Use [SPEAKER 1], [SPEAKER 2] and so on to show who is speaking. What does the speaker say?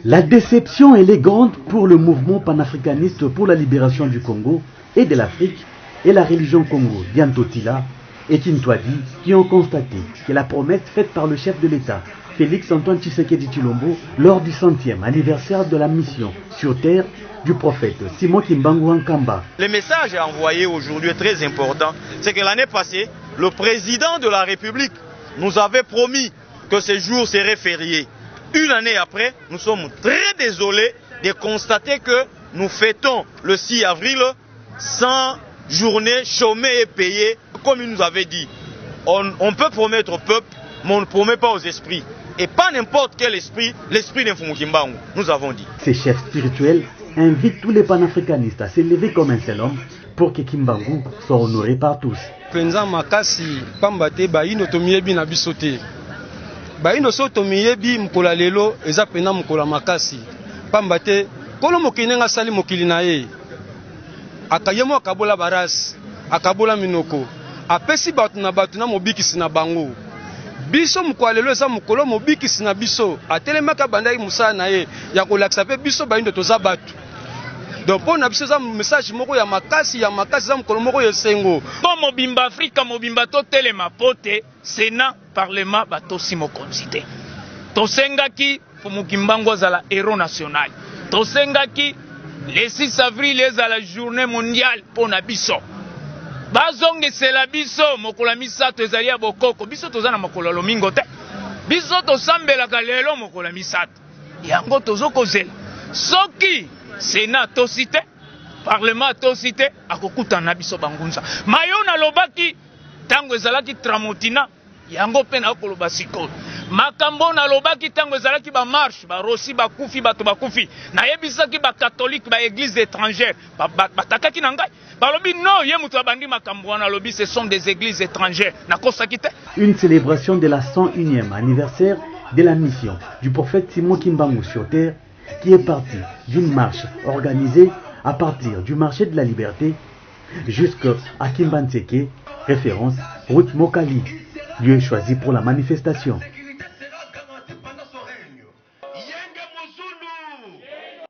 [SPEAKER 1] La déception est grande pour le mouvement panafricaniste pour la libération du Congo et de l'Afrique et la religion Congo, Diantotila et Kintwadi, qui ont constaté que la promesse faite par le chef de l'État, Félix Antoine Tshisekedi Tshilombo, lors du 100e anniversaire de la mission sur terre du prophète Simon Kimbangu Wankamba.
[SPEAKER 2] Le message envoyé aujourd'hui est très important, c'est que l'année passée, le président de la République nous avait promis que ce jour serait férié. Une année après, nous sommes très désolés de constater que nous fêtons le 6 avril sans journée chômée et payée, comme il nous avait dit. On peut promettre au peuple, mais on ne promet pas aux esprits. Et pas n'importe quel esprit, l'esprit d'Infumukimbangu, nous avons dit.
[SPEAKER 1] Ces chefs spirituels invitent tous les panafricanistes à s'élever comme un seul homme pour que Kimbangu soit honoré par tous.
[SPEAKER 3] Penza makasi pambate baino tomiebi na bisote. Baino so tomiebi mkola lelo eza pena mkola makasi. Pambate kolo mokinenga sali mokili na ye. Akayemo akabola baras, akabola minoko. Apesi batu na mobikisi na bango. Biso mkwalelo eza mukolo mobikisi na biso atelemaka bandaki musala na ye ya kolakisa pe biso bayindo toza batu. Donc pour na biso za message moko ya makasi za mukolo moko yesengo.
[SPEAKER 4] Bon mobimba Afrika mobimba to telema pote Sénat Parlement batosi mokonzi te. Tosengaki Kimbangu azala héros national. Tosengaki le 6 avril ezala journée mondiale pour na biso. Bazonge c'est la biso mokola misato ezali ya bokoko biso tozana mokola lomingo te biso tosambela kalelo mokola misato yango tozokozela soki Sénat tosite Parlement tosite akokuta na biso bangunza mayona lobaki tango ezalaki tramotina yango pe na koloba sikolo makambo na lobaki tango ezalaki ba marche ba rosi ba kufi bato ba kufi na yebisaki ba catholique ba église étrangère batakaki na ngai balobi non ye mutu abandi makambo wana lobi ce sont des églises étrangères na kosaki te.
[SPEAKER 1] Une célébration de la 101e anniversaire de la mission du prophète Simon Kimbangu sur terre qui est partie d'une marche organisée à partir du marché de la liberté jusqu'à Kimbanseke, référence route Mokali, lieu choisi pour la manifestation.